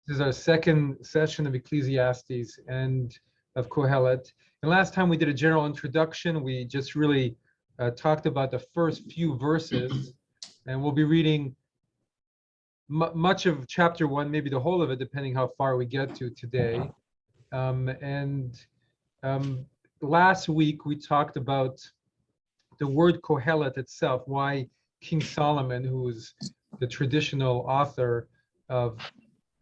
This is our second session of Ecclesiastes and of Kohelet. And last time we did a general introduction. We just really talked about the first few verses, and we'll be reading much of chapter 1, maybe the whole of it, depending how far we get to today. Last week we talked about the word Kohelet itself, why King Solomon, who is the traditional author of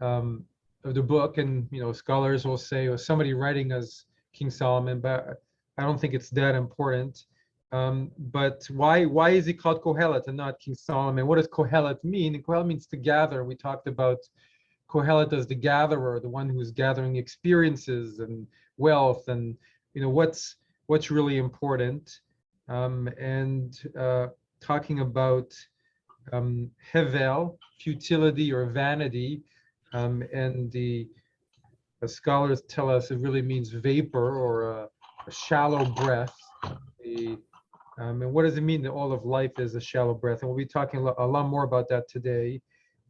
the book, and scholars will say, or somebody writing as King Solomon, but I don't think it's that important. But why is he called Kohelet and not King Solomon? What does Kohelet mean? And Kohelet means to gather. We talked about Kohelet as the gatherer, the one who's gathering experiences and wealth, and what's really important. Talking about hevel, futility or vanity, and the scholars tell us it really means vapor or a shallow breath. And what does it mean that all of life is a shallow breath? And we'll be talking a lot more about that today.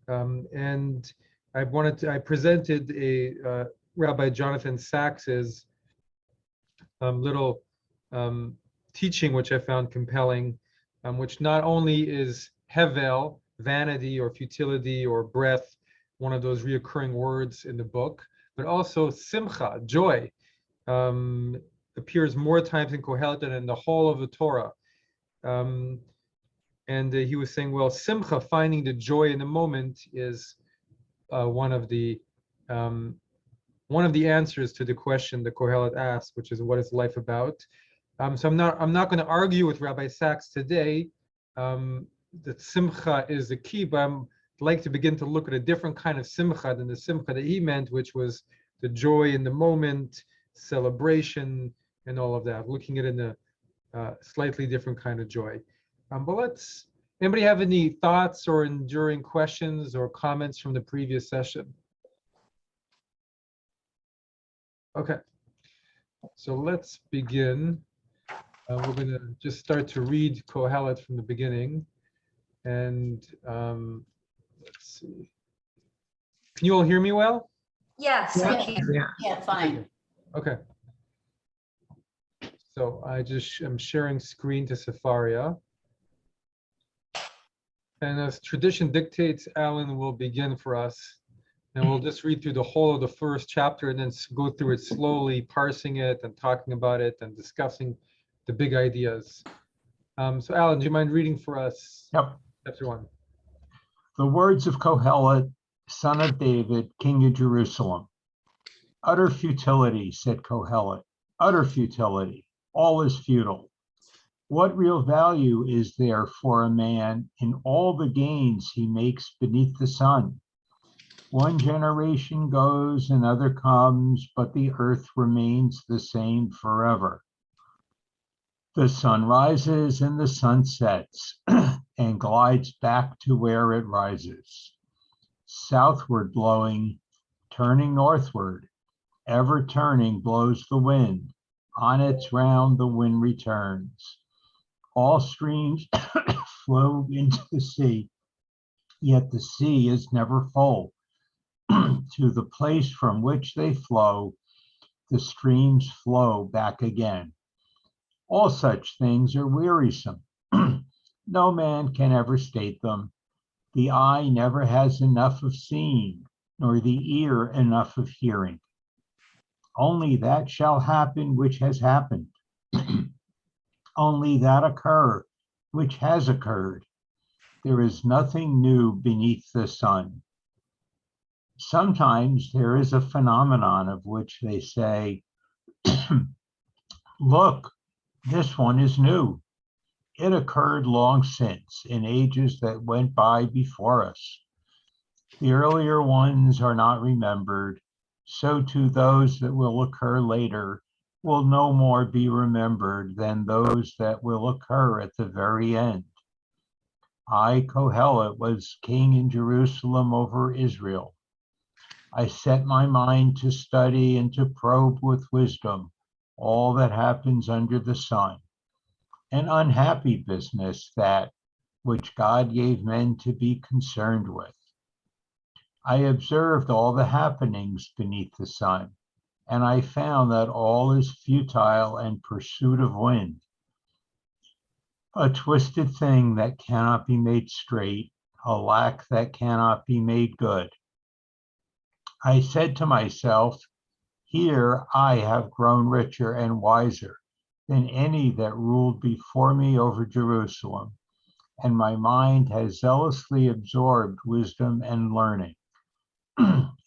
And I presented a Rabbi Jonathan Sacks's little teaching, which I found compelling, which not only is hevel, vanity or futility or breath, one of those reoccurring words in the book, but also simcha, joy, appears more times in Kohelet than in the whole of the Torah. He was saying, well, simcha, finding the joy in the moment, is one of the answers to the question that Kohelet asked, which is, what is life about? So I'm not going to argue with Rabbi Sacks today that simcha is the key, but I'd like to begin to look at a different kind of simcha than the simcha that he meant, which was the joy in the moment, celebration, and all of that. Looking at it in a slightly different kind of joy. But anybody have any thoughts or enduring questions or comments from the previous session? Okay, so let's begin. We're going to just start to read Kohelet from the beginning. And let's see. Can you all hear me well? Yes, I can. Yeah, fine. Okay. So I'm sharing screen to Safaria. And as tradition dictates, Alan will begin for us. And we'll just read through the whole of the first chapter and then go through it slowly, parsing it and talking about it and discussing the big ideas. So Alan, do you mind reading for us? Yep. Chapter 1. The words of Kohelet, son of David, king of Jerusalem. Utter futility, said Kohelet. Utter futility. All is futile. What real value is there for a man in all the gains he makes beneath the sun? One generation goes, another comes, but the earth remains the same forever. The sun rises and the sun sets and glides back to where it rises. Southward blowing, turning northward, ever turning blows the wind. On its round the wind returns. All streams flow into the sea, yet the sea is never full. To the place from which they flow, the streams flow back again. All such things are wearisome. No man can ever state them. The eye never has enough of seeing, nor the ear enough of hearing. Only that shall happen which has happened. Only that occur which has occurred. There is nothing new beneath the sun. Sometimes there is a phenomenon of which they say, look, this one is new. It occurred long since, in ages that went by before us. The earlier ones are not remembered, so too those that will occur later will no more be remembered than those that will occur at the very end. I, Kohelet, was king in Jerusalem over Israel. I set my mind to study and to probe with wisdom all that happens under the sun. An unhappy business, that which God gave men to be concerned with. I observed all the happenings beneath the sun, and I found that all is futile and pursuit of wind, a twisted thing that cannot be made straight, a lack that cannot be made good. I said to myself, here I have grown richer and wiser than any that ruled before me over Jerusalem, and my mind has zealously absorbed wisdom and learning.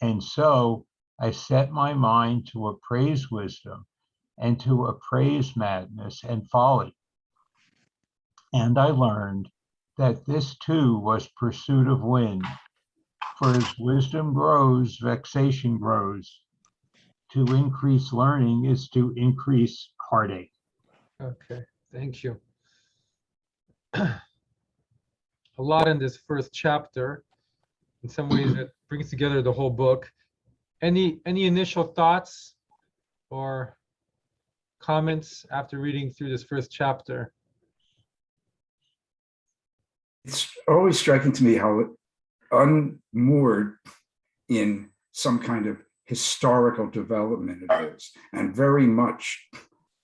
And so I set my mind to appraise wisdom and to appraise madness and folly. And I learned that this too was pursuit of wind, for as wisdom grows, vexation grows. To increase learning is to increase heartache. Okay, thank you. A lot in this first chapter. In some ways, it brings together the whole book. Any initial thoughts or comments after reading through this first chapter? It's always striking to me how unmoored in some kind of historical development it is, and very much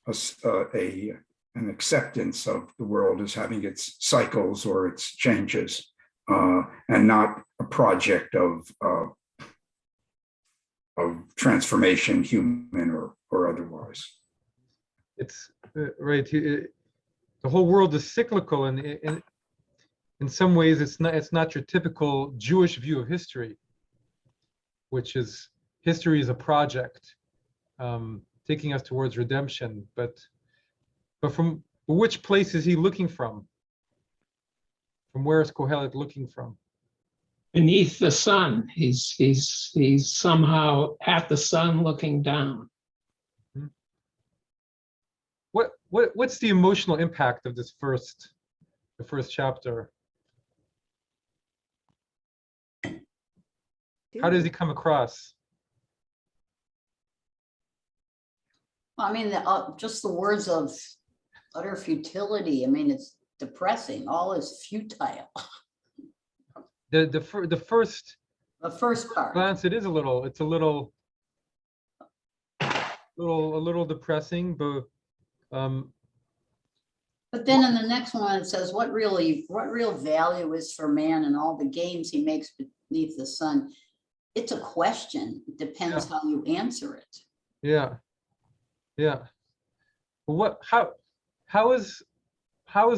an acceptance of the world as having its cycles or its changes, and not a project of transformation, human or otherwise. It's right. The whole world is cyclical, and in some ways, it's not your typical Jewish view of history, which is history is a project taking us towards redemption. But from which place is he looking from? From where is Kohelet looking from? Beneath the sun. He's somehow at the sun looking down. What's the emotional impact of the first chapter? How does he come across? I mean, just the words of utter futility. I mean, it's depressing. All is futile. The first part. glance, it's a little depressing, but then in the next one it says, what real value is for man and all the gains he makes beneath the sun? It's a question. It depends how you answer it. Yeah. How is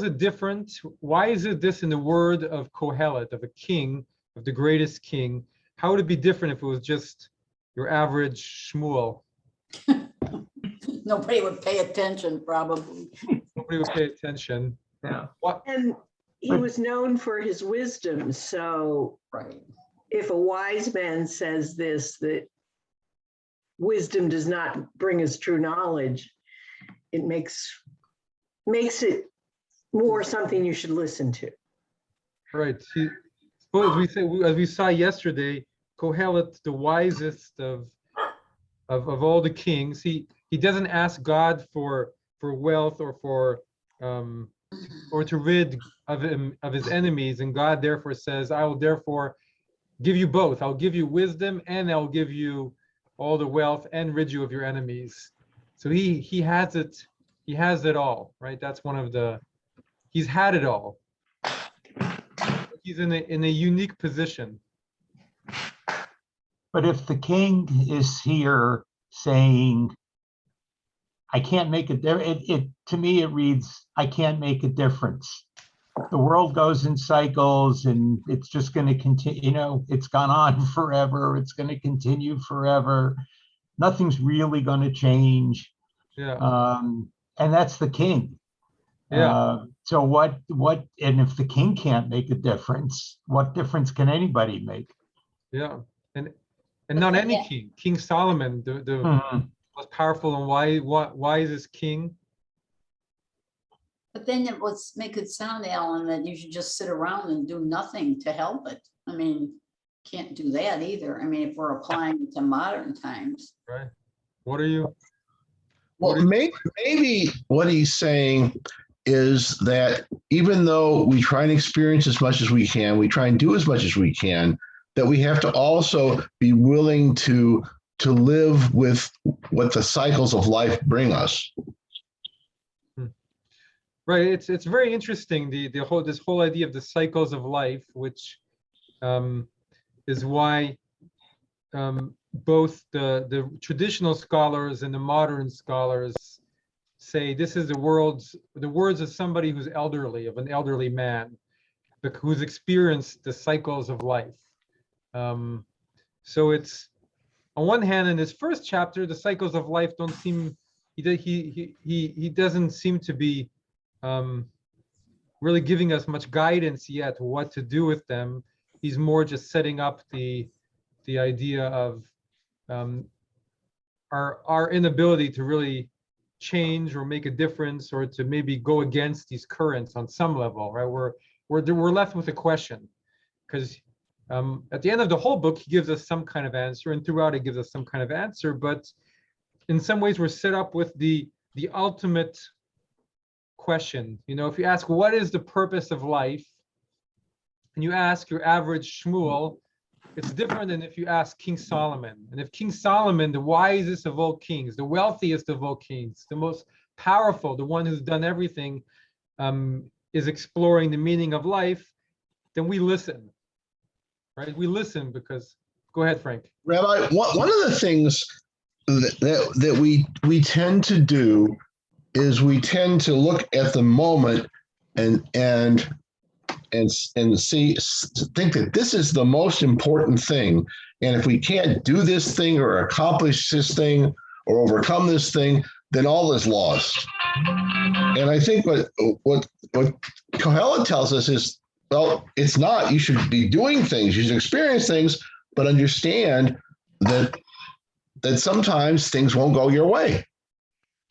it different? Why is it this in the word of Kohelet, of a king, of the greatest king? How would it be different if it was just your average Shmuel? Nobody would pay attention, probably. Nobody would pay attention. Yeah. What? And he was known for his wisdom. So Right. if a wise man says this, that wisdom does not bring us true knowledge, it makes it more something you should listen to. Right. As we saw yesterday, Kohelet, the wisest of all the kings, he doesn't ask God for wealth or to rid him of his enemies, and God therefore says, I will therefore give you both. I'll give you wisdom, and I'll give you all the wealth and rid you of your enemies. So he has it. He has it all, right? That's he's had it all. He's in a unique position. But if the king is here saying, I can't make a difference, to me it reads, I can't make a difference. The world goes in cycles and it's just going to continue, it's gone on forever. It's going to continue forever. Nothing's really going to change. Yeah. And that's the king. Yeah. So what, and if the king can't make a difference, what difference can anybody make? Yeah. And not any king. King Solomon, the most powerful and wisest king. But then it would make it sound, Alan, that you should just sit around and do nothing to help it. I mean, can't do that either. I mean, if we're applying it to modern times. Right. What are you? Well, maybe what he's saying is that even though we try and experience as much as we can, we try and do as much as we can, that we have to also be willing to live with what the cycles of life bring us. Right. It's very interesting, this whole idea of the cycles of life, which is why both the traditional scholars and the modern scholars say this is the words of somebody who's elderly, of an elderly man, who's experienced the cycles of life. So it's, on one hand, in this first chapter, the cycles of life don't seem, he doesn't seem to be really giving us much guidance yet what to do with them. He's more just setting up the idea of our inability to really change or make a difference, or to maybe go against these currents on some level, right? We're left with a question, because at the end of the whole book, he gives us some kind of answer, and throughout it gives us some kind of answer, but in some ways we're set up with the ultimate question. You know, if you ask what is the purpose of life, and you ask your average Shmuel, it's different than if you ask King Solomon. And if King Solomon, the wisest of all kings, the wealthiest of all kings, the most powerful, the one who's done everything, is exploring the meaning of life, then we listen, right? We listen because, go ahead, Frank. Rabbi, one of the things that we tend to do is we tend to look at the moment and think that this is the most important thing. And if we can't do this thing or accomplish this thing or overcome this thing, then all is lost. And I think what Kohelet tells us is, well, it's not. You should be doing things, you should experience things, but understand that sometimes things won't go your way.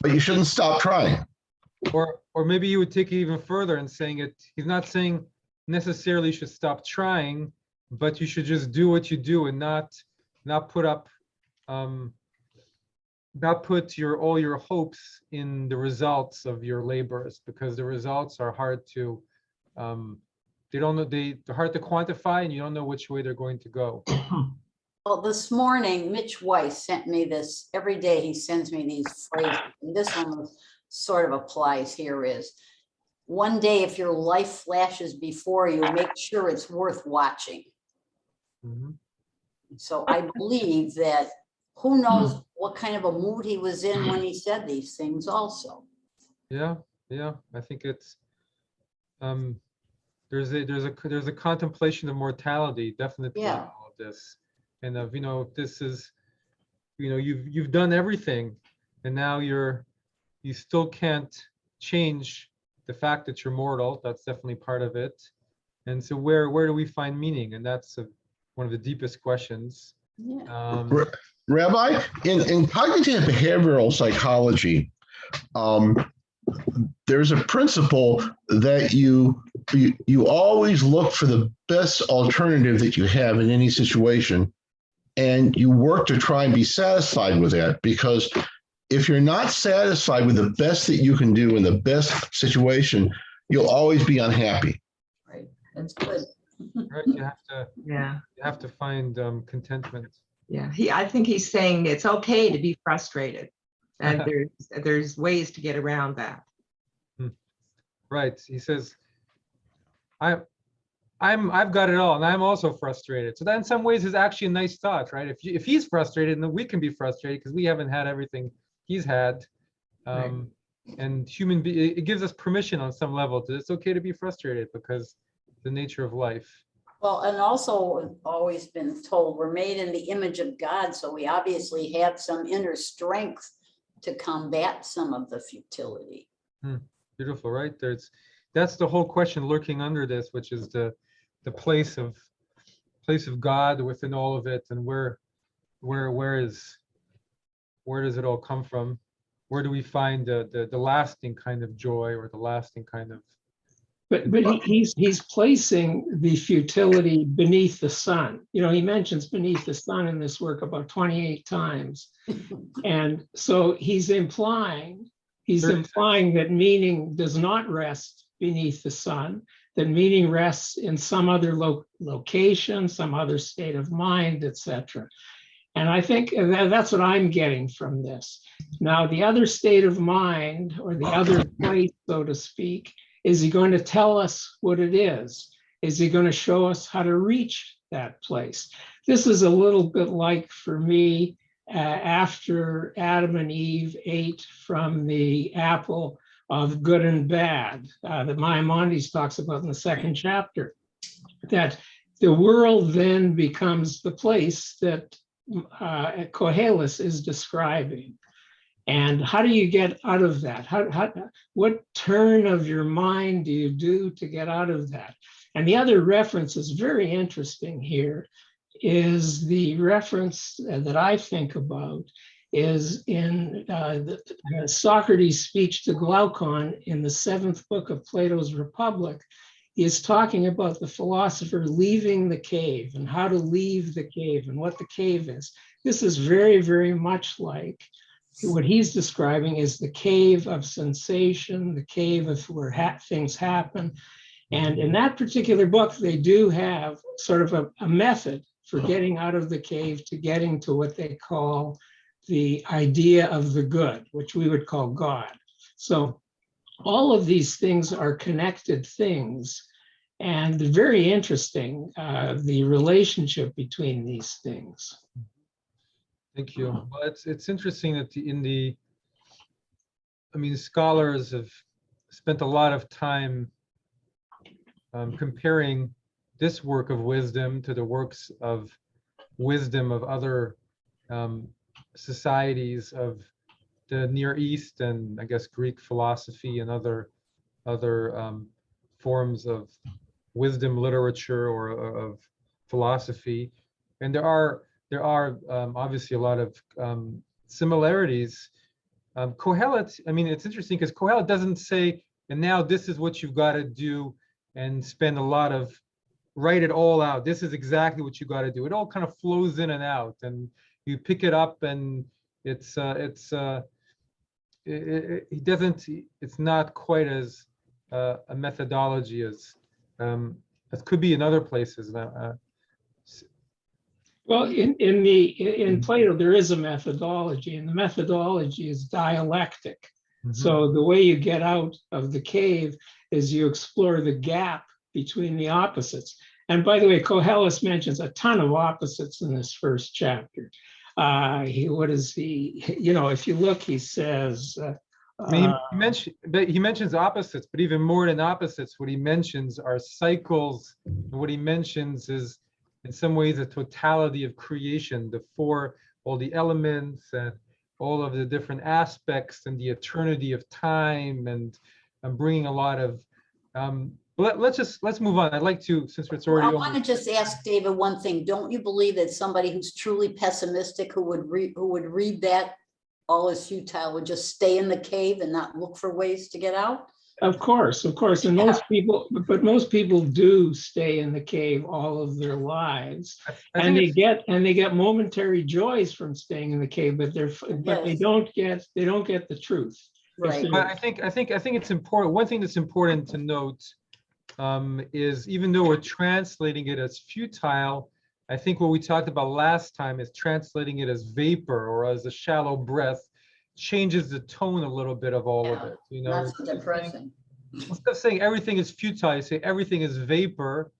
But you shouldn't stop trying. Or maybe you would take it even further and saying it, he's not saying necessarily you should stop trying, but you should just do what you do and not put up not put all your hopes in the results of your labors, because the results are hard to they're hard to quantify, and you don't know which way they're going to go. Well, this morning, Mitch Weiss sent me this. Every day he sends me these phrases, and this one sort of applies here is, one day if your life flashes before you, make sure it's worth watching. Mm-hmm. So I believe that who knows what kind of a mood he was in when he said these things also. Yeah, I think it's there's a contemplation of mortality definitely in all of this, and of, this is, you've done everything, and now you still can't change the fact that you're mortal. That's definitely part of it. And so where do we find meaning? And that's one of the deepest questions. Yeah. Rabbi, in cognitive behavioral psychology, there's a principle that you always look for the best alternative that you have in any situation, and you work to try and be satisfied with that, because if you're not satisfied with the best that you can do in the best situation, you'll always be unhappy. Right, that's good. Right, you have to find contentment. Yeah, I think he's saying it's okay to be frustrated, and there's ways to get around that. Right, he says, I've got it all, and I'm also frustrated. So that in some ways is actually a nice thought, right? If he's frustrated, then we can be frustrated because we haven't had everything he's had. Right. And it gives us permission on some level to, it's okay to be frustrated because the nature of life. Well, and also always been told we're made in the image of God, so we obviously have some inner strength to combat some of the futility. Beautiful, right? That's the whole question lurking under this, which is the place of God within all of it, and where does it all come from? Where do we find the lasting kind of joy, or the lasting kind of? But he's placing the futility beneath the sun. He mentions beneath the sun in this work about 28 times, and so he's implying that meaning does not rest beneath the sun, that meaning rests in some other location, some other state of mind, etc. And I think that's what I'm getting from this. Now, the other state of mind, or the other place, so to speak, is he going to tell us what it is? Is he going to show us how to reach that place? This is a little bit like, for me, after Adam and Eve ate from the apple of good and bad, that Maimonides talks about in the 2nd chapter, that the world then becomes the place that Koheles is describing. And how do you get out of that? What turn of your mind do you do to get out of that? And the other reference is very interesting here, is the reference that I think about is in Socrates' speech to Glaucon in the 7th book of Plato's Republic. He is talking about the philosopher leaving the cave and how to leave the cave and what the cave is. This is very, very much like what he's describing is the cave of sensation, the cave of where things happen. And in that particular book, they do have sort of a method for getting out of the cave to getting to what they call the idea of the good, which we would call God. So all of these things are connected things, and they're very interesting, the relationship between these things. Thank you. Well, it's interesting that scholars have spent a lot of time comparing this work of wisdom to the works of wisdom of other societies of the Near East, and I guess Greek philosophy and other forms of wisdom literature or of philosophy. And there are obviously a lot of similarities. Kohelet, it's interesting because Kohelet doesn't say, and now this is what you've got to do, and spend a lot of, write it all out. This is exactly what you got to do. It all kind of flows in and out, and you pick it up, and he doesn't, it's not quite as a methodology as could be in other places. Well, in Plato, there is a methodology, and the methodology is dialectic. Mm-hmm. So the way you get out of the cave is you explore the gap between the opposites. And by the way, Koheles mentions a ton of opposites in this 1st chapter. If you look, he says, he mentions opposites, but even more than opposites, what he mentions are cycles. And what he mentions is, in some ways, a totality of creation, all the elements and all of the different aspects and the eternity of time, and I'm bringing a lot of, let's move on. I'd like to, since it's already. I want to just ask David one thing. Don't you believe that somebody who's truly pessimistic, who would read that all is futile, would just stay in the cave and not look for ways to get out? Of course. And most people do stay in the cave all of their lives, and they get momentary joys from staying in the cave, but they don't get the truth. Right. But I think it's important. One thing that's important to note is, even though we're translating it as futile, I think what we talked about last time is translating it as vapor or as a shallow breath changes the tone a little bit of all of it. That's depressing. Instead of saying everything is futile, you say everything is vapor.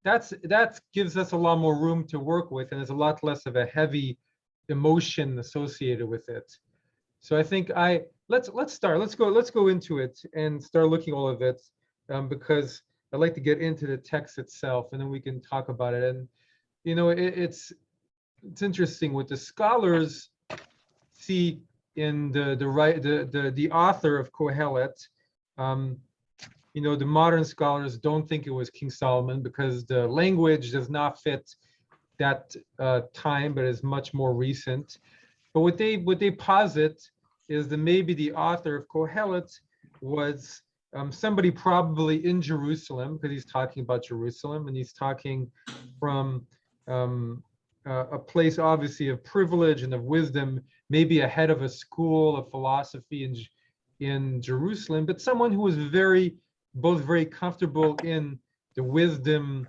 That gives us a lot more room to work with, and there's a lot less of a heavy emotion associated with it. So I think let's go into it and start looking all of it, because I'd like to get into the text itself, and then we can talk about it. And it's interesting what the scholars see in the author of Kohelet. The modern scholars don't think it was King Solomon because the language does not fit that time, but is much more recent. But what they posit is that maybe the author of Kohelet was somebody probably in Jerusalem, because he's talking about Jerusalem, and he's talking from a place obviously of privilege and of wisdom, maybe a head of a school of philosophy in Jerusalem, but someone who was very comfortable in the wisdom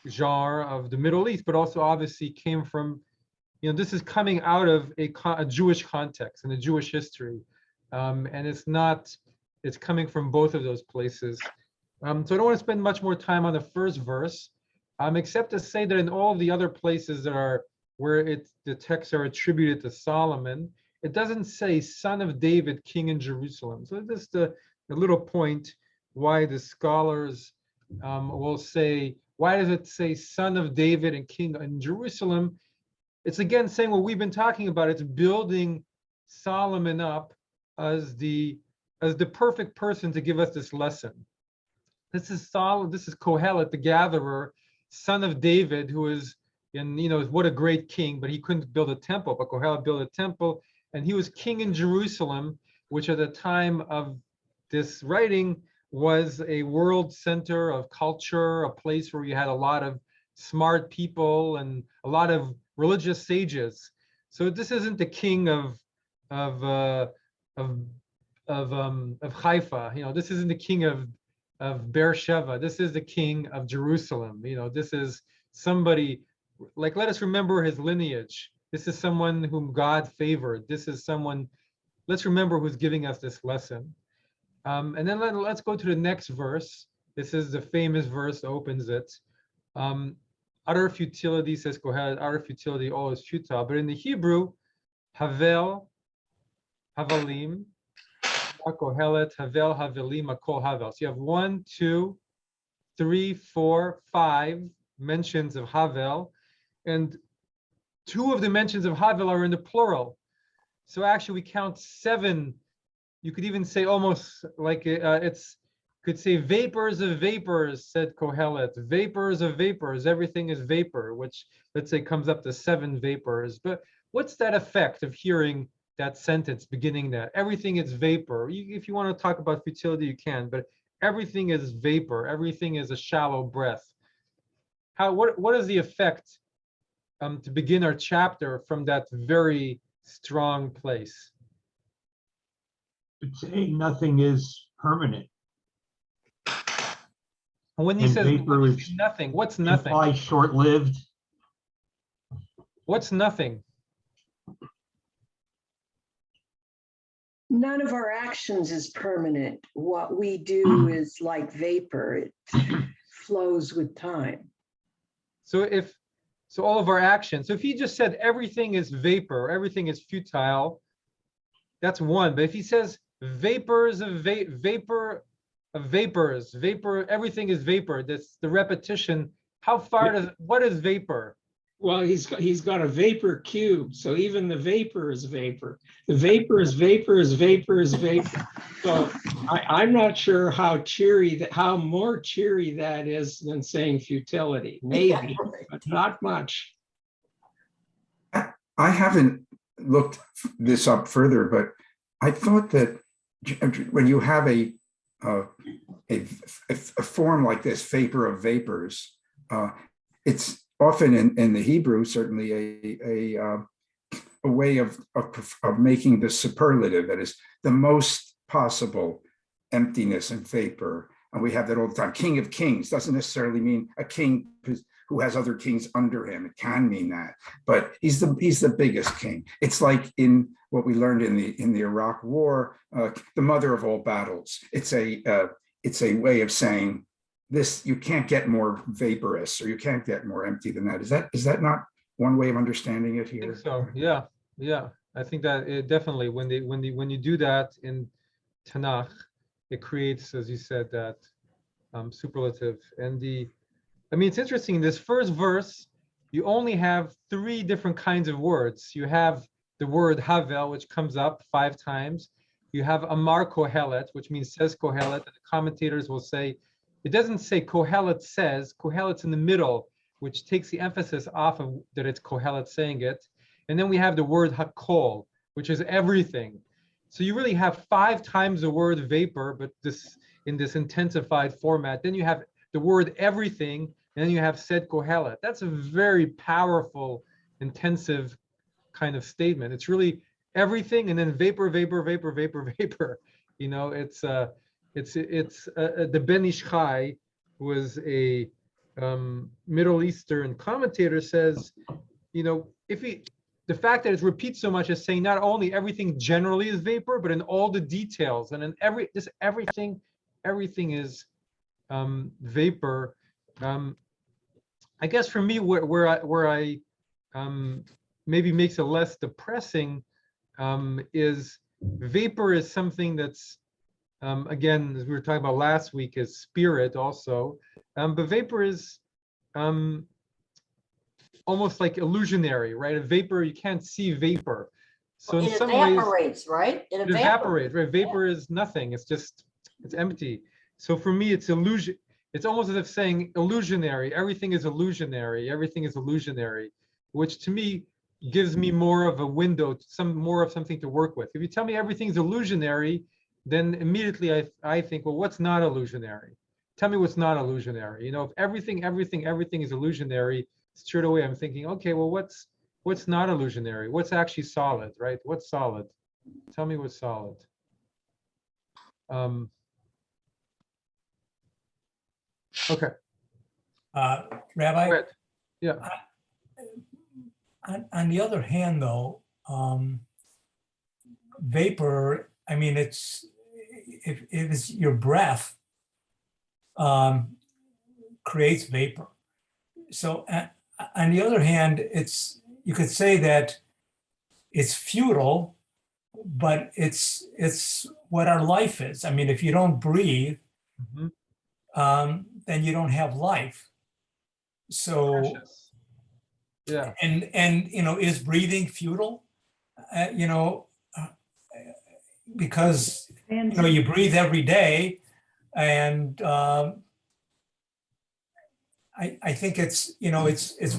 genre of the Middle East, but also obviously came from, this is coming out of a Jewish context and a Jewish history. And it's coming from both of those places. So I don't want to spend much more time on the first verse, except to say that in all the other places that are where the texts are attributed to Solomon, it doesn't say son of David, king in Jerusalem. So just a little point why the scholars will say, why does it say son of David and king in Jerusalem? It's again saying what we've been talking about. It's building Solomon up as the perfect person to give us this lesson. This is Kohelet, the gatherer, son of David, who is what a great king, but he couldn't build a temple. But Kohelet built a temple, and he was king in Jerusalem, which at the time of this writing was a world center of culture, a place where you had a lot of smart people and a lot of religious sages. So this isn't the king of Haifa. This isn't the king of Beersheba. This is the king of Jerusalem. This is somebody, like, let us remember his lineage. This is someone whom God favored. This is someone, let's remember, who's giving us this lesson. And then let's go to the next verse. This is the famous verse that opens it. Utter futility, says Kohelet, utter futility, all is futile. But in the Hebrew, Havel, Havalim, Kohelet, Havel, Havelim, Akol Havel. So you have 1, 2, 3, 4, 5 mentions of Havel, and 2 of the mentions of Havel are in the plural. So actually we count 7. You could even say almost like could say vapors of vapors, said Kohelet, vapors of vapors, everything is vapor, which let's say comes up to 7 vapors. But what's that effect of hearing that sentence beginning that? Everything is vapor. If you want to talk about futility, you can, but everything is vapor. Everything is a shallow breath. What is the effect to begin our chapter from that very strong place? It's saying nothing is permanent. When he And says vapor is nothing, what's nothing? implies short-lived. What's nothing? None of our actions is permanent. What we do is like vapor. It flows with time. So all of our actions. So if he just said everything is vapor, everything is futile, that's one. But if he says vapors of vapor of vapors, vapor, everything is vapor, that's the repetition. How far what is vapor? Well, he's got a vapor cube, so even the vapor is vapor. The vapor is vapor is vapor is vapor. So I'm not sure how more cheery that is than saying futility. Maybe, Yeah, right. but not much. I haven't looked this up further, but I thought that when you have a form like this, vapor of vapors, it's often in the Hebrew certainly a way of making the superlative, that is the most possible emptiness and vapor. And we have that all the time. King of kings doesn't necessarily mean a king who has other kings under him. It can mean that, but he's the biggest king. It's like in what we learned in the Iraq War, the mother of all battles. It's a way of saying this: you can't get more vaporous, or you can't get more empty than that. Is that not one way of understanding it here? I think so. Yeah. I think that it definitely, when you do that in Tanakh, it creates, as you said, that superlative. And it's interesting. In this first verse, you only have 3 different kinds of words. You have the word Havel, which comes up 5 times. You have Amar Kohelet, which means says Kohelet. And the commentators will say, it doesn't say Kohelet says, Kohelet's in the middle, which takes the emphasis off of that it's Kohelet saying it. And then we have the word Hakol, which is everything. So you really have 5 times the word vapor, but in this intensified format. Then you have the word everything, and then you have said Kohelet. That's a very powerful, intensive kind of statement. It's really everything, and then vapor, vapor, vapor, vapor, vapor. It's the Ben Ish Chai who was a Middle Eastern commentator, says, the fact that it repeats so much is saying not only everything generally is vapor, but in all the details and in everything is vapor. I guess for me, where I maybe makes it less depressing is vapor is something that's again, as we were talking about last week, is spirit also, but vapor is almost like illusionary, right? A vapor, you can't see vapor. So in It some ways, evaporates, right? it evaporates, right? Vapor is nothing. It's empty. So for me, it's illusion. It's almost as if saying illusionary. Everything is illusionary. Everything is illusionary, which to me gives me more of a window, more of something to work with. If you tell me everything's illusionary, then immediately I think, well, what's not illusionary? Tell me what's not illusionary. If everything is illusionary, straight away I'm thinking, okay, well, what's not illusionary? What's actually solid, right? What's solid? Tell me what's solid. Okay. Rabbi? Go ahead. Yeah. On the other hand, though, vapor, I mean, if it's your breath creates vapor. So on the other hand, you could say that it's futile, but it's what our life is. I mean, if you don't breathe, then you don't have life. So, Precious. Yeah. and is breathing futile? Because you breathe every day, and I think it's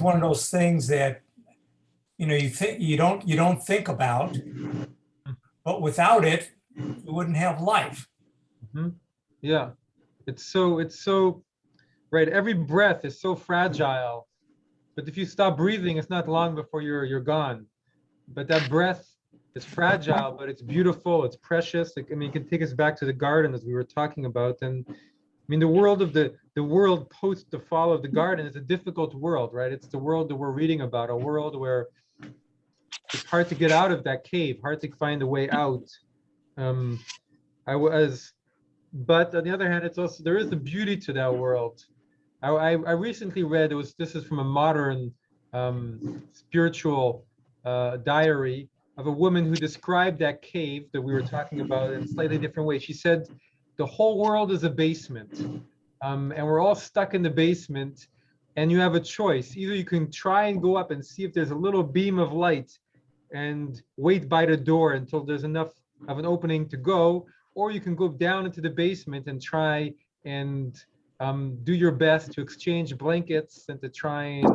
one of those things that you don't think about, but without it, you wouldn't have life. Yeah, it's so right. Every breath is so fragile, but if you stop breathing, it's not long before you're gone. But that breath is fragile, but it's beautiful. It's precious. It can take us back to the garden as we were talking about. And the world post the fall of the garden is a difficult world, right? It's the world that we're reading about, a world where it's hard to get out of that cave, hard to find a way out. But on the other hand, there is a beauty to that world. I recently read, this is from a modern spiritual diary of a woman who described that cave that we were talking about in a slightly different way. She said, the whole world is a basement, and we're all stuck in the basement, and you have a choice. Either you can try and go up and see if there's a little beam of light and wait by the door until there's enough of an opening to go, or you can go down into the basement and try and do your best to exchange blankets and to try and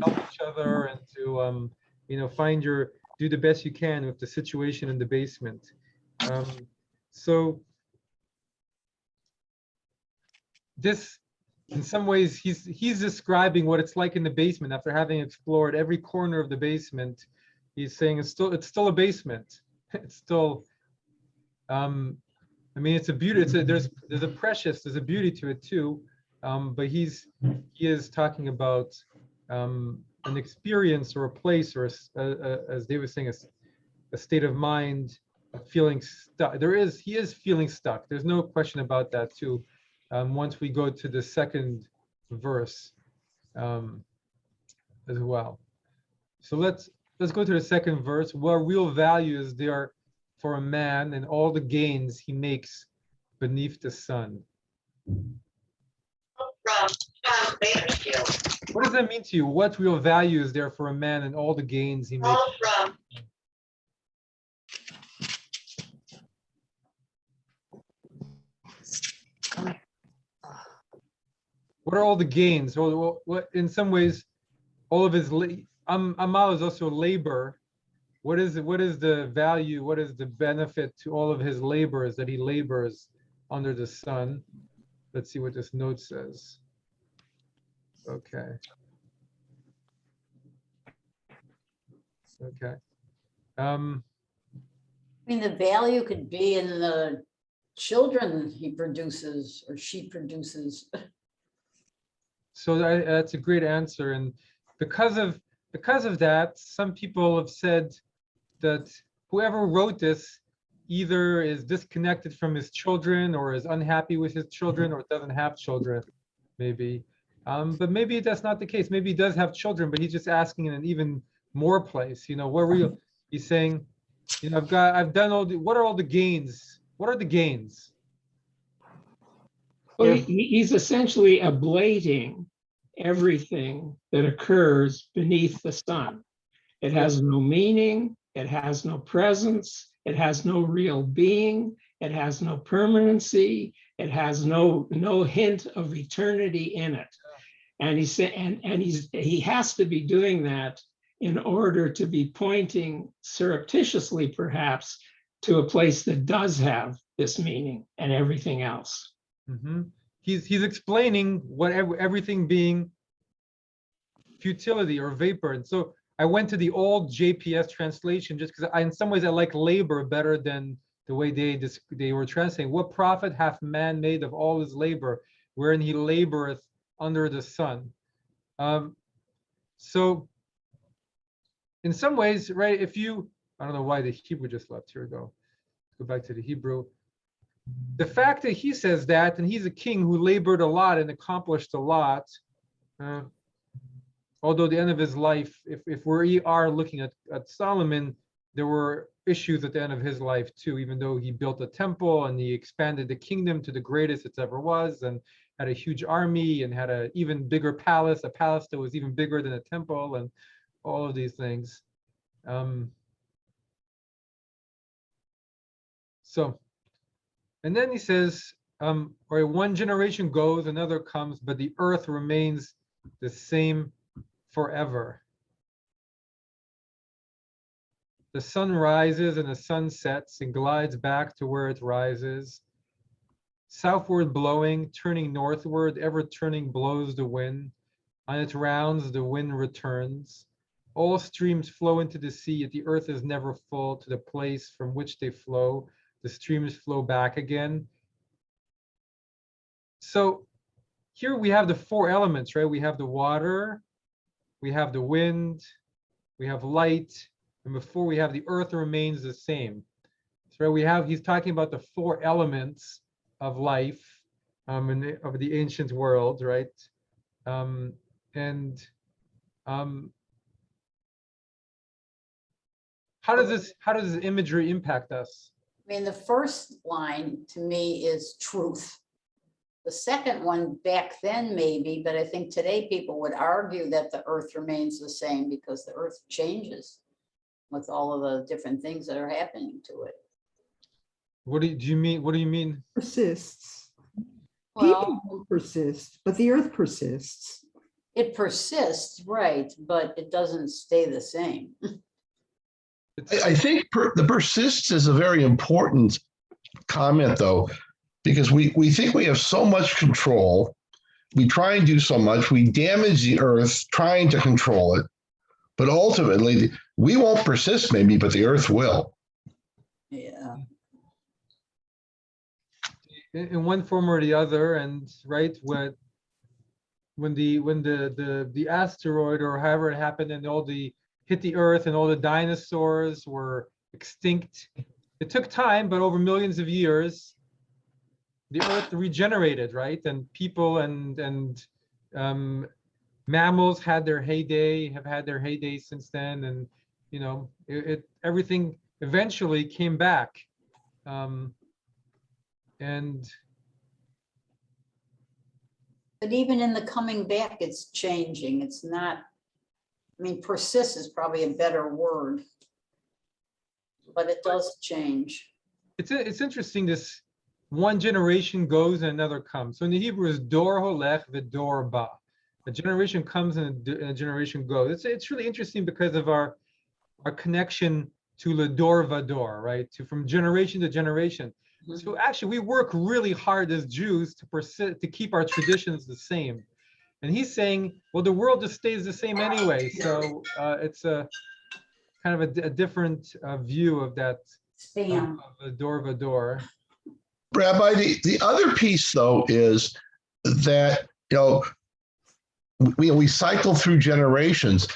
help each other and to do the best you can with the situation in the basement. So this, in some ways, he's describing what it's like in the basement after having explored every corner of the basement. He's saying it's still a basement. It's still, it's a beauty. There's a beauty to it too. But he is talking about an experience or a place, or as Dave was saying, a state of mind, feeling stuck. He is feeling stuck. There's no question about that too. Once we go to the second verse as well. So let's go to the second verse. What real value is there for a man and all the gains he makes beneath the sun? What does that mean to you? What real value is there for a man and all the gains he makes? What are all the gains? What in some ways, all of his Amal is also labor. What is the value? What is the benefit to all of his labors that he labors under the sun? Let's see what this note says. Okay. The value could be in the children he produces or she produces. So that's a great answer. And because of that, some people have said that whoever wrote this either is disconnected from his children or is unhappy with his children or doesn't have children, maybe. But maybe that's not the case. Maybe he does have children, but he's just asking in an even more place. You know, where were you? He's saying, you know, I've done what are all the gains? What are the gains? Well, he's essentially ablating everything that occurs beneath the sun. It has no meaning, it has no presence, it has no real being, it has no permanency, it has no hint of eternity in it. And he has to be doing that in order to be pointing surreptitiously, perhaps, to a place that does have this meaning and everything else. Mm-hmm. He's explaining what everything being futility or vapor. And so I went to the old JPS translation just because in some ways I like labor better than the way they were translating. What profit hath man made of all his labor, wherein he laboreth under the sun? So in some ways, right, I don't know why the Hebrew just left. Here we go. Let's go back to the Hebrew. The fact that he says that, and he's a king who labored a lot and accomplished a lot, although the end of his life, if we are looking at Solomon, there were issues at the end of his life too, even though he built a temple and he expanded the kingdom to the greatest it ever was and had a huge army and had an even bigger palace, a palace that was even bigger than a temple and all of these things. And then he says, or one generation goes, another comes, but the earth remains the same forever. The sun rises and the sun sets and glides back to where it rises. Southward blowing, turning northward, ever turning blows the wind. On its rounds, the wind returns. All streams flow into the sea, yet the earth is never full to the place from which they flow. The streams flow back again. So here we have the four elements, right? We have the water, we have the wind, we have light, and before we have the earth remains the same. So he's talking about the four elements of life of the ancient world, right? How does this imagery impact us? I mean, the first line to me is truth. The second one back then maybe, but I think today people would argue that the earth remains the same because the earth changes with all of the different things that are happening to it. What do you mean? What do you mean? Persists. Well, People don't persist, but the earth persists. it persists, right, but it doesn't stay the same. I think the persists is a very important comment, though, because we think we have so much control. We try and do so much. We damage the earth trying to control it. But ultimately, we won't persist maybe, but the earth will. Yeah. In one form or the other, and right, when the asteroid or however it happened and hit the earth and all the dinosaurs were extinct, it took time, but over millions of years, the earth regenerated, right? And people and mammals have had their heyday since then, and you know, everything eventually came back. But even in the coming back, it's changing. It's not, I mean, persist is probably a better word, but it does change. It's interesting, this one generation goes and another comes. So in the Hebrew is dor holech v'dor ba. A generation comes and a generation goes. It's really interesting because of our connection to ledor vador, right? From generation to generation. Mm-hmm. So actually, we work really hard as Jews to keep our traditions the same. And he's saying, well, the world just stays the same anyway. So it's a kind of a different view of that ledor vador. Rabbi, the other piece, though, is that, you know, we cycle through generations,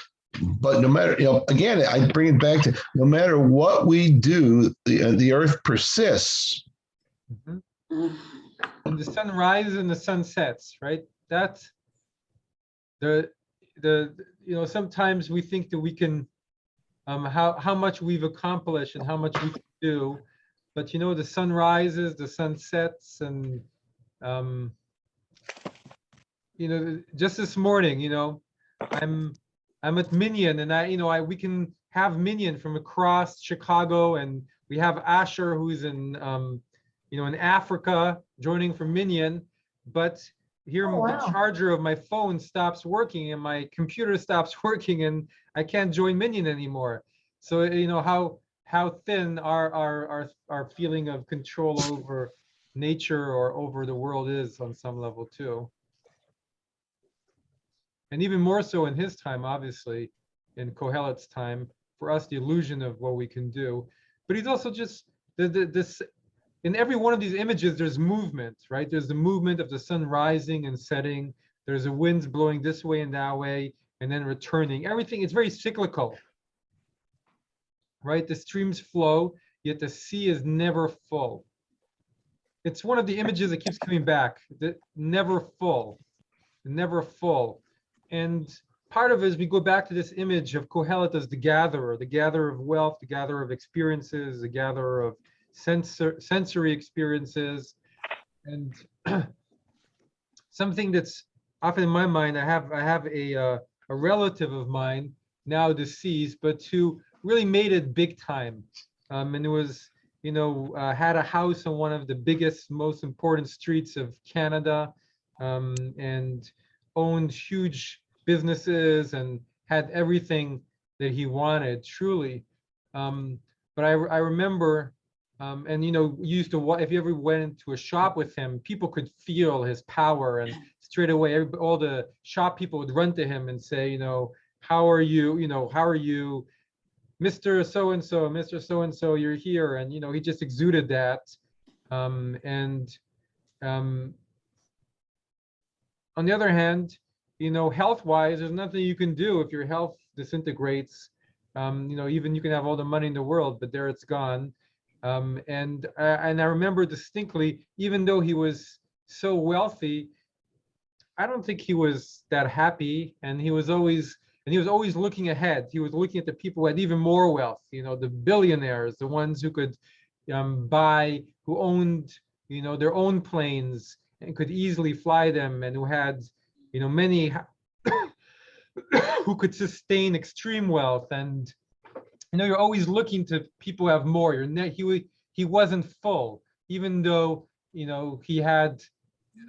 but no matter, again, I bring it back to no matter what we do, the earth persists. Mhm. Mm. And the sun rises and the sun sets, right? That's the sometimes we think that we can how much we've accomplished and how much we can do, but the sun rises, the sun sets, and just this morning, I'm at Minyan, and we can have Minyan from across Chicago, and we have Asher who's in in Africa joining from Minyan, but here Oh, the wow. charger of my phone stops working and my computer stops working and I can't join Minyan anymore. So how thin our feeling of control over nature or over the world is on some level too. And even more so in his time, obviously, in Kohelet's time, for us, the illusion of what we can do. But he's also just this. In every one of these images, there's movement, right? There's the movement of the sun rising and setting. There's the winds blowing this way and that way, and then returning. Everything, it's very cyclical, right? The streams flow, yet the sea is never full. It's one of the images that keeps coming back, that never full, never full. And part of it is we go back to this image of Kohelet as the gatherer of wealth, the gatherer of experiences, the gatherer of sensory experiences. And something that's often in my mind, I have a relative of mine, now deceased, but who really made it big time. And it was, had a house on one of the biggest, most important streets of Canada, and owned huge businesses and had everything that he wanted, truly. But I remember, and used to, if you ever went into a shop with him, people could feel his power, and straight away, all the shop people would run to him and say, how are you? How are you, Mr. So-and-so, Mr. So-and-so, you're here. And, he just exuded that. On the other hand, health-wise, there's nothing you can do if your health disintegrates. Even you can have all the money in the world, but there it's gone. And I remember distinctly, even though he was so wealthy, I don't think he was that happy. And he was always looking ahead. He was looking at the people who had even more wealth, the billionaires, the ones who could buy, who owned, their own planes and could easily fly them, and who had, many who could sustain extreme wealth. And you're always looking to people who have more. He wasn't full, even though he had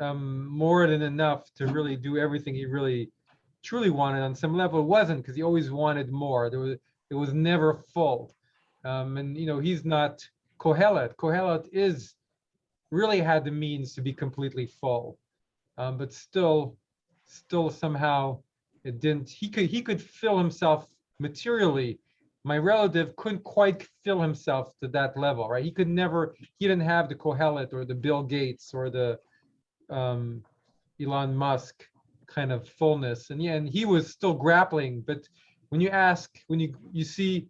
more than enough to really do everything he really truly wanted. On some level, it wasn't, because he always wanted more. It was never full. And he's not Kohelet. Kohelet really had the means to be completely full, but still somehow it didn't. He could fill himself materially. My relative couldn't quite fill himself to that level, right? He didn't have the Kohelet or the Bill Gates or the Elon Musk kind of fullness. And he was still grappling. But when you see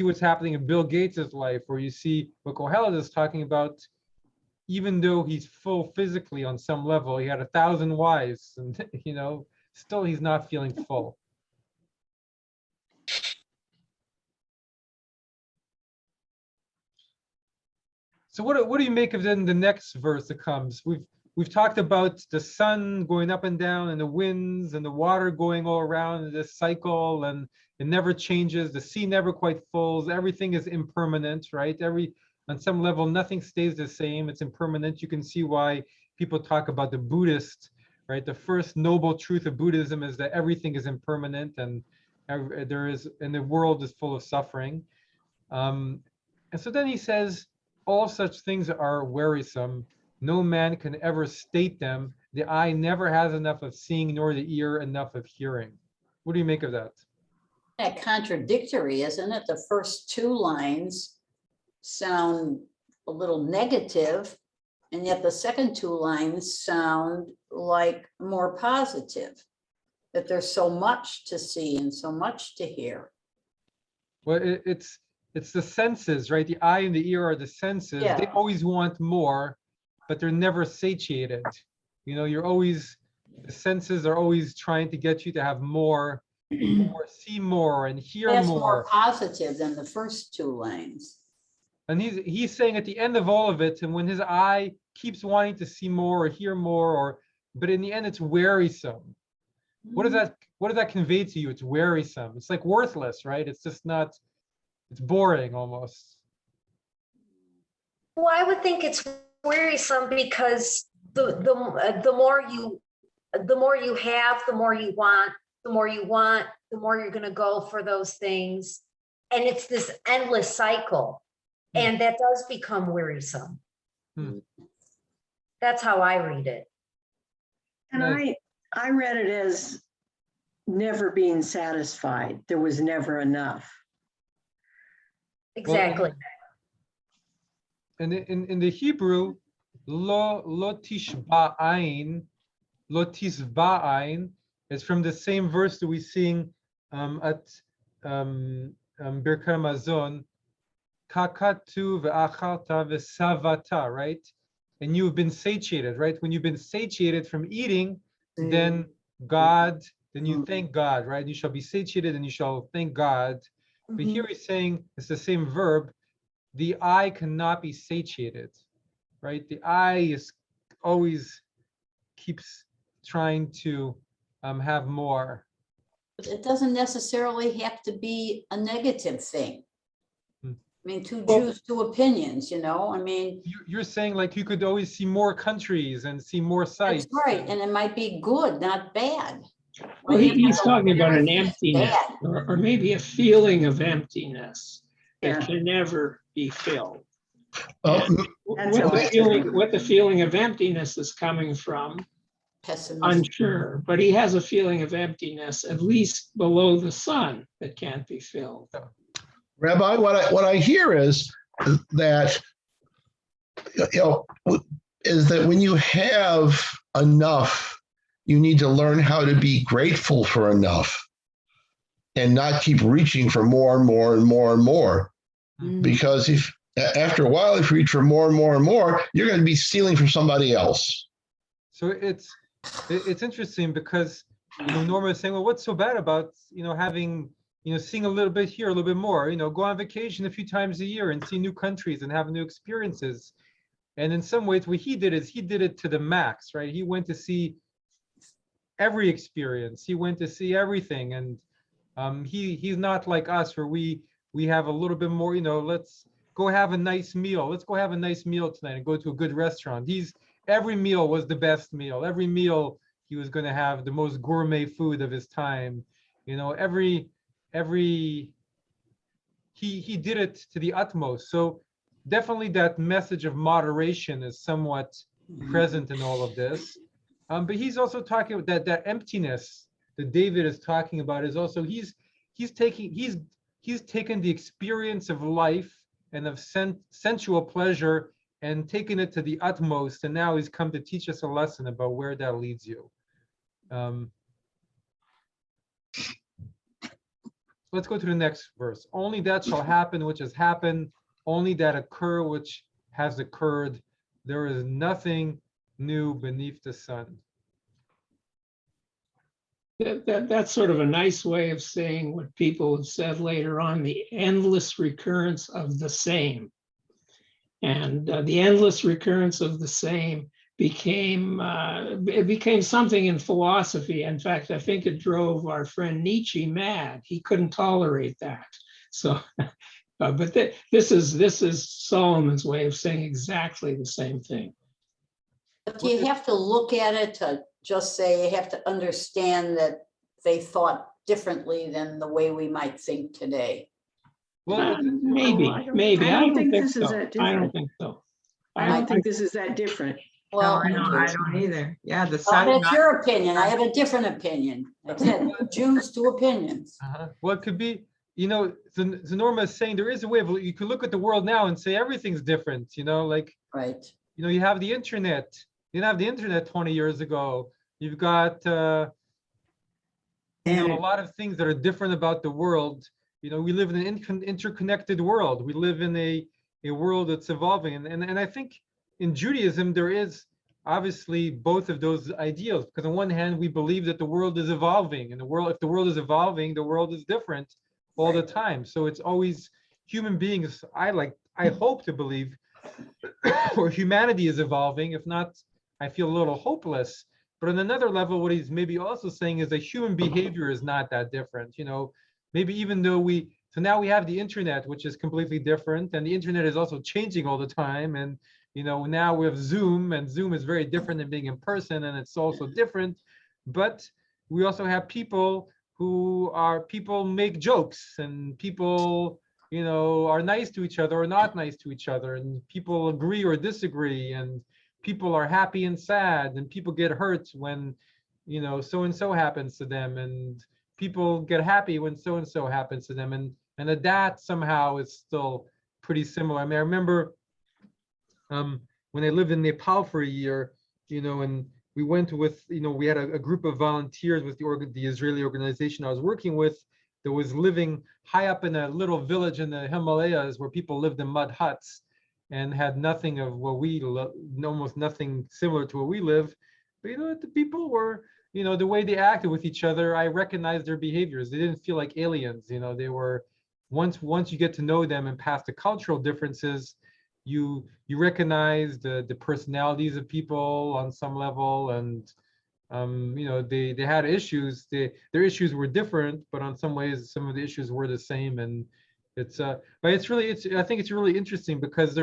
what's happening in Bill Gates's life, or you see what Kohelet is talking about, even though he's full physically on some level, he had 1,000 wives, and still he's not feeling full. So what do you make of then the next verse that comes? We've talked about the sun going up and down, and the winds and the water going all around in this cycle, and it never changes. The sea never quite fulls. Everything is impermanent, right? On some level, nothing stays the same. It's impermanent. You can see why people talk about the Buddhist, right? The first noble truth of Buddhism is that everything is impermanent, and the world is full of suffering. And so then he says, all such things are wearisome. No man can ever state them. The eye never has enough of seeing, nor the ear enough of hearing. What do you make of that? That contradictory, isn't it? The first two lines sound a little negative, and yet the second two lines sound like more positive. that there's so much to see and so much to hear. Well, it's the senses, right? The eye and the ear are the senses. They Yeah. always want more, but they're never satiated. You know, the senses are always trying to get you to have more, see more, and hear That's more. more positive than the first two lanes. And he's saying at the end of all of it, and when his eye keeps wanting to see more or hear more, but in the end it's wearisome. What does that convey to you? It's wearisome. It's like worthless, right? It's just not, it's boring almost. Well, I would think it's wearisome because the more you have, the more you want, the more you're going to go for those things, and it's this endless cycle, and that does become wearisome. That's how I read it. And I read it as never being satisfied. There was never enough. Exactly. And in the Hebrew, lo tishba'ain is from the same verse that we sing at Birkat Hamazon, kakatu ve'achalta ve'savata, right? And you've been satiated, right? When you've been satiated from eating, then you thank God, right? You shall be satiated and you shall thank God. But here he's saying it's the same verb. The eye cannot be satiated, right? The eye always keeps trying to have more. But it doesn't necessarily have to be a negative thing. I mean, two Jews, two opinions, you know, I mean. You're saying like you could always see more countries and see more sights. That's right, and it might be good, not bad. Well, he's talking about an emptiness, or maybe a feeling of emptiness that can never be filled. What the feeling of emptiness is coming from, unsure, but he has a feeling of emptiness, at least below the sun, that can't be filled. Rabbi, what I hear is that, is that when you have enough, you need to learn how to be grateful for enough and not keep reaching for more and more and more and more. Because after a while, if you reach for more and more and more, you're going to be stealing from somebody else. So it's interesting because, Norma is saying, well, what's so bad about, having, seeing a little bit here, a little bit more, go on vacation a few times a year and see new countries and have new experiences. And in some ways, what he did is he did it to the max, right? He went to see every experience. He went to see everything. And he's not like us where we have a little bit more, let's go have a nice meal. Let's go have a nice meal tonight and go to a good restaurant. Every meal was the best meal. Every meal he was going to have the most gourmet food of his time. He did it to the utmost. So definitely that message of moderation is somewhat present in all of this. But he's also talking about that emptiness that David is talking about is also he's taken the experience of life and of sensual pleasure and taken it to the utmost, and now he's come to teach us a lesson about where that leads you. Let's go to the next verse. Only that shall happen which has happened, only that occur which has occurred. There is nothing new beneath the sun. That's sort of a nice way of saying what people have said later on, the endless recurrence of the same. And the endless recurrence of the same became something in philosophy. In fact, I think it drove our friend Nietzsche mad. He couldn't tolerate that. So, but this is Solomon's way of saying exactly the same thing. But you have to look at it to just say, you have to understand that they thought differently than the way we might think today. Well, maybe. I don't think this so. is that I don't different. think so. I don't think this is that different. Well, No, I don't either. Yeah, the well, sun. that's your opinion. I have a different opinion. I said Jews, two opinions. Well, it could be, Norma is saying there is a way of, you could look at the world now and say everything's different, like, right. You have the internet. You didn't have the internet 20 years ago. You've got, a lot of things that are different about the world. We live in an interconnected world. We live in a world that's evolving. And I think in Judaism, there is obviously both of those ideals, because on one hand, we believe that the world is evolving, and if the world is evolving, the world is different all the time. So it's always human beings, I hope to believe, or humanity is evolving. If not, I feel a little hopeless. But on another level, what he's maybe also saying is that human behavior is not that different. Maybe even though so now we have the internet, which is completely different, and the internet is also changing all the time. And now we have Zoom, and Zoom is very different than being in person, and it's also different. But we also have people people make jokes, and people are nice to each other or not nice to each other, and people agree or disagree, and people are happy and sad, and people get hurt when so and so happens to them, and people get happy when so and so happens to them, and that somehow is still pretty similar. I mean, I remember when I lived in Nepal for a year, and we went with, we had a group of volunteers with the Israeli organization I was working with, that was living high up in a little village in the Himalayas where people lived in mud huts and had nothing of what almost nothing similar to where we live. But the people were, the way they acted with each other, I recognized their behaviors. They didn't feel like aliens. They were, once you get to know them and past the cultural differences, you recognize the personalities of people on some level, and they had issues. Their issues were different, but on some ways, some of the issues were the same. And but I think it's really interesting, because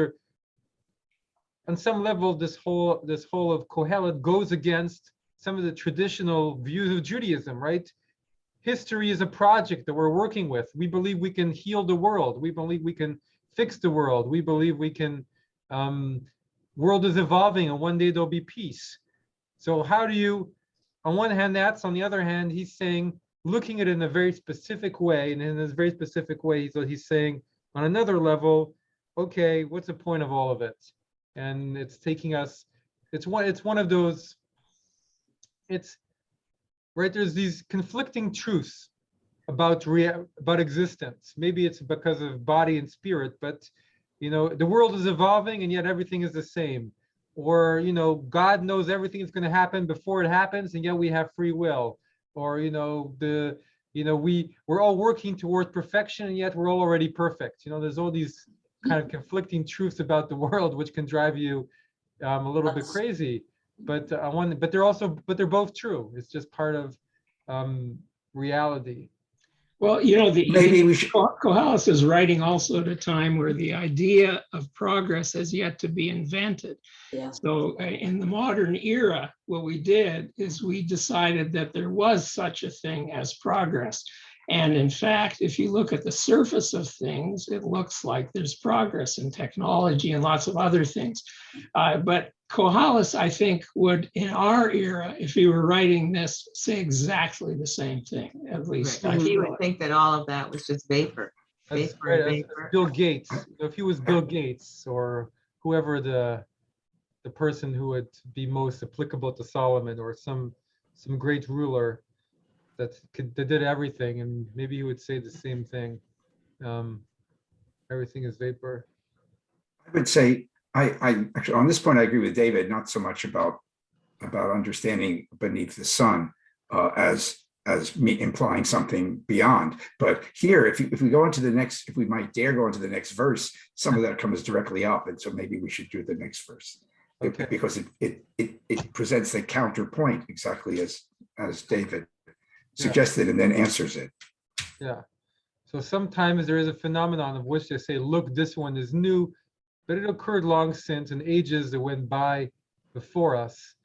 on some level, this whole of Kohelet goes against some of the traditional views of Judaism, right? History is a project that we're working with. We believe we can heal the world. We believe we can fix the world. We believe we can, world is evolving, and one day there'll be peace. So how do you, on one hand, on the other hand, he's saying, looking at it in a very specific way, and in this very specific way, so he's saying, on another level, okay, what's the point of all of it? And it's taking us, it's one of those, right, there's these conflicting truths about existence. Maybe it's because of body and spirit, but the world is evolving, and yet everything is the same. Or God knows everything is going to happen before it happens, and yet we have free will. Or we're all working toward perfection, and yet we're all already perfect. There's all these kind of conflicting truths about the world, which can drive you a little bit crazy. But they're both true. It's just part of reality. Well, Maybe we should. Kohelet is writing also at a time where the idea of progress has yet to be invented. Yeah. So in the modern era, what we did is we decided that there was such a thing as progress. And in fact, if you look at the surface of things, it looks like there's progress in technology and lots of other things. But Kohelet, I think, would, in our era, if he were writing this, say exactly the same thing, at least. Right. He would think that all of that was just vapor. That's Vapor, right. vapor. Bill Gates. If he was Bill Gates, or whoever the person who would be most applicable to Solomon, or some great ruler that did everything, and maybe he would say the same thing. Everything is vapor. I would say, I actually, on this point, I agree with David, not so much about understanding beneath the sun as implying something beyond. But here, if we go into the next, if we might dare go into the next verse, some of that comes directly up. And so maybe we should do the next verse. Okay. Because it presents the counterpoint exactly as David suggested, and then answers it. Yeah. So sometimes there is a phenomenon of which they say, look, this one is new, but it occurred long since in ages that went by before us.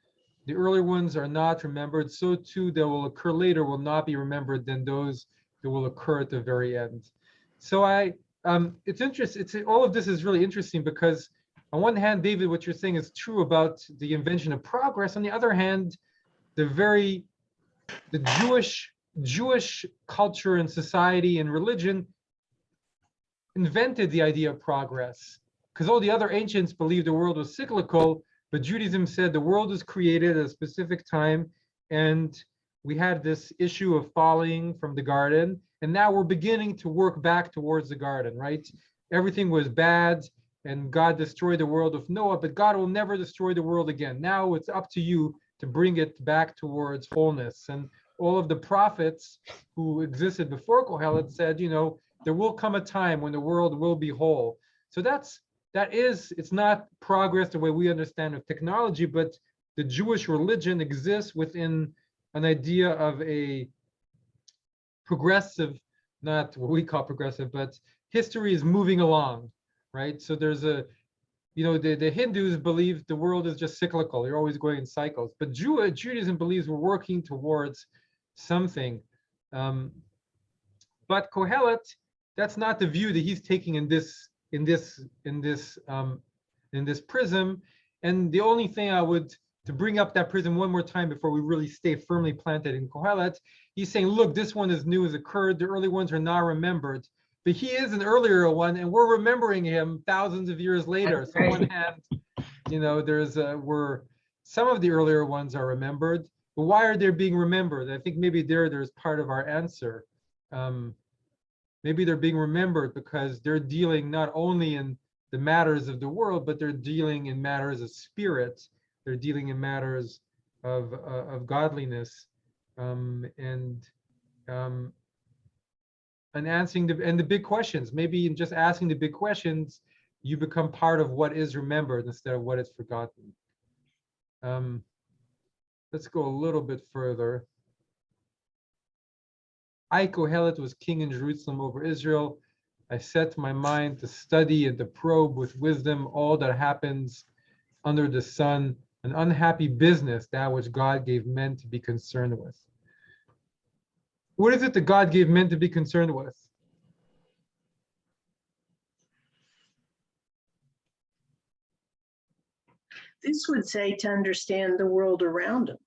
The earlier ones are not remembered, so too that will occur later will not be remembered than those that will occur at the very end. So it's interesting. All of this is really interesting, because on one hand, David, what you're saying is true about the invention of progress. On the other hand, the Jewish culture and society and religion invented the idea of progress, because all the other ancients believed the world was cyclical, but Judaism said the world is created at a specific time, and we had this issue of falling from the garden, and now we're beginning to work back towards the garden, right? Everything was bad, and God destroyed the world with Noah, but God will never destroy the world again. Now it's up to you to bring it back towards wholeness. And all of the prophets who existed before Kohelet said, you know, there will come a time when the world will be whole. So it's not progress the way we understand of technology, but the Jewish religion exists within an idea of a progressive, not what we call progressive, but history is moving along, right? So there's a, you know, the Hindus believe the world is just cyclical. You're always going in cycles. But Judaism believes we're working towards something. But Kohelet, that's not the view that he's taking in this prism. And the only thing I would, to bring up that prism one more time before we really stay firmly planted in Kohelet, he's saying, look, this one is new, has occurred. The early ones are not remembered. But he is an earlier one, and we're remembering him thousands of years later. So on one hand, you know, some of the earlier ones are remembered, but why are they being remembered? I think maybe there's part of our answer. Maybe they're being remembered because they're dealing not only in the matters of the world, but they're dealing in matters of spirit. They're dealing in matters of godliness, and answering the big questions. Maybe in just asking the big questions, you become part of what is remembered instead of what is forgotten. Let's go a little bit further. I, Kohelet, was king in Jerusalem over Israel. I set my mind to study and to probe with wisdom all that happens under the sun, an unhappy business, that which God gave men to be concerned with. What is it that God gave men to be concerned with? This would say to understand the world around them.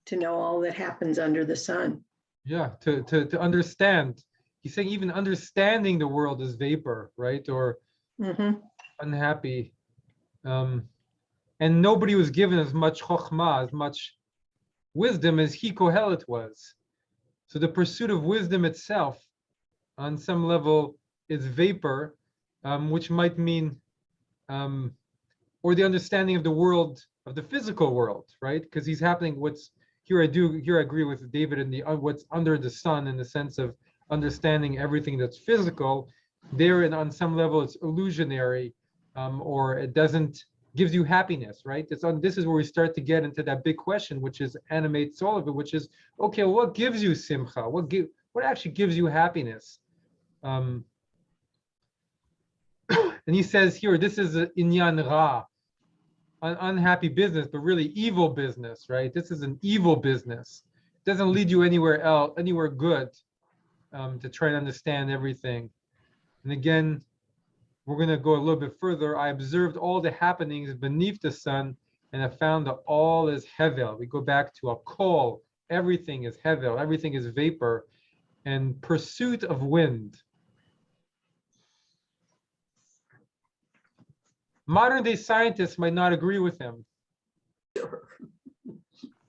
To know all that happens under the sun. Yeah, to understand. He's saying even understanding the world is vapor, right? Or unhappy. And nobody was given as much chokhmah, as much wisdom as he, Kohelet, was. So the pursuit of wisdom itself, on some level, is vapor, which might mean, or the understanding of the world, of the physical world, right? Because he's happening. Here I agree with David in the what's under the sun, in the sense of understanding everything that's physical. There, and on some level, it's illusionary, or it doesn't gives you happiness, right? This is where we start to get into that big question, which animates all of it, which is, okay, well, what gives you simcha? What actually gives you happiness? And he says here, this is an inyan ra, an unhappy business, but really evil business, right? This is an evil business. It doesn't lead you anywhere else, anywhere good, to try to understand everything. And again, we're going to go a little bit further. I observed all the happenings beneath the sun, and I found that all is hevel. We go back to a kol. Everything is hevel. Everything is vapor and pursuit of wind. Modern day scientists might not agree with him.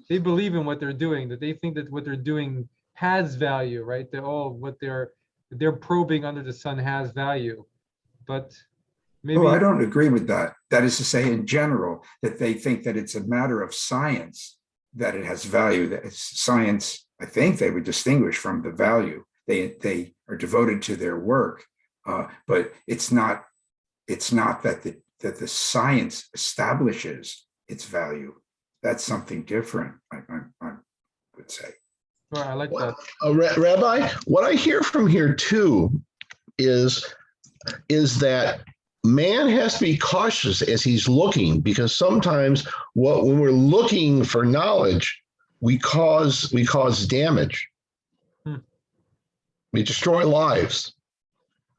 They believe in what they're doing, that they think that what they're doing has value, right? What they're probing under the sun has value. But maybe. Oh, I don't agree with that. That is to say, in general, that they think that it's a matter of science, that it has value, that it's science. I think they would distinguish from the value. They are devoted to their work, but it's not that the science establishes its value. That's something different, I would say. Well, I like that. Rabbi, what I hear from here too is that man has to be cautious as he's looking, because sometimes when we're looking for knowledge, we cause damage. We destroy lives.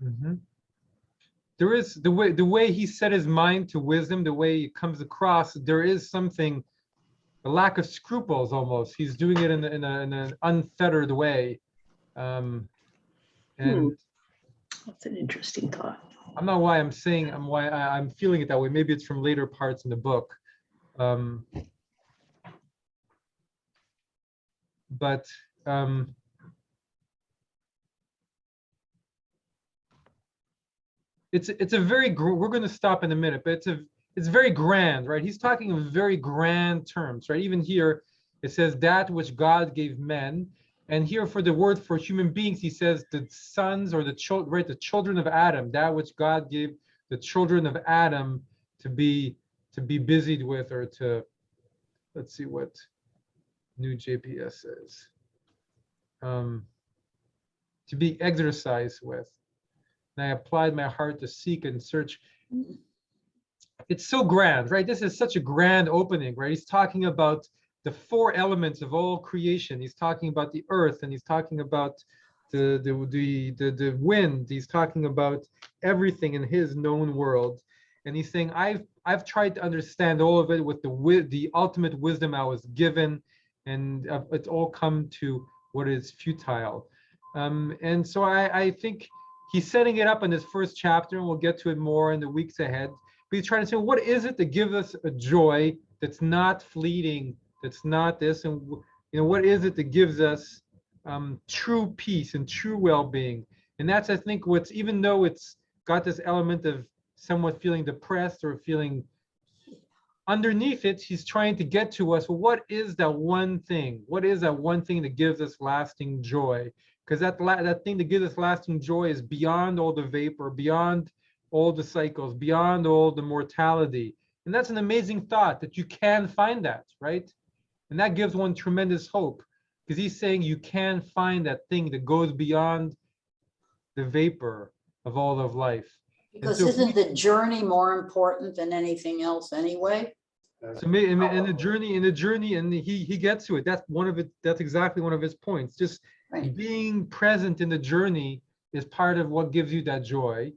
Mm-hmm. There is the way he set his mind to wisdom, the way it comes across. There is something, a lack of scruples almost. He's doing it in an unfettered way, and that's an interesting thought. I'm not why I'm saying why I'm feeling it that way. Maybe it's from later parts in the book. But it's a very we're going to stop in a minute, but it's very grand, right? He's talking in very grand terms, right? Even here it says that which God gave men, and here for the word for human beings he says the sons or the children, right? The children of Adam, that which God gave the children of Adam to be busied with, or to, let's see what New JPS says, to be exercised with. And I applied my heart to seek and search. It's so grand, right? This is such a grand opening, right? He's talking about the four elements of all creation. He's talking about the earth, and he's talking about the wind. He's talking about everything in his known world. And he's saying, I've tried to understand all of it with the ultimate wisdom I was given, and it's all come to what is futile. And so I think he's setting it up in this first chapter, and we'll get to it more in the weeks ahead. But he's trying to say, what is it that gives us a joy that's not fleeting, that's not this, and what is it that gives us true peace and true well-being? And that's, I think, what's, even though it's got this element of somewhat feeling depressed or feeling underneath it, he's trying to get to us, well, what is that one thing? What is that one thing that gives us lasting joy? Because that thing that gives us lasting joy is beyond all the vapor, beyond all the cycles, beyond all the mortality. And that's an amazing thought, that you can find that, right? And that gives one tremendous hope, because he's saying you can find that thing that goes beyond the vapor of all of life. Because so isn't the journey more important than anything else anyway? So in the journey, and he gets to it. That's one of it. That's exactly one of his points. Just Right. being present in the journey is part of what gives you that joy.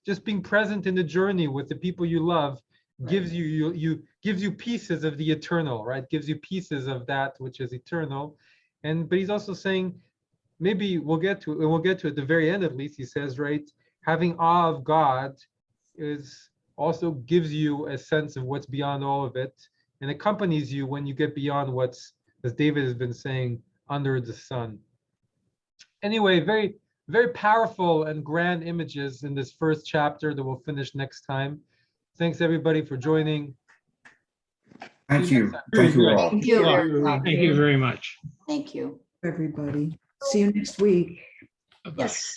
Just being present in the journey with the people you love gives gives you pieces of the eternal, right? Gives you pieces of that which is eternal. But he's also saying, maybe we'll get to it, and we'll get to it at the very end at least. He says, right, having awe of God also gives you a sense of what's beyond all of it, and accompanies you when you get beyond what's, as David has been saying, under the sun. Anyway, very, very powerful and grand images in this first chapter that we'll finish next time. Thanks everybody for joining. Thank you. Very Thank you good. all. Thank you very Thank much. you very much. Thank you. Everybody. See you next week. Bye-bye. Yes.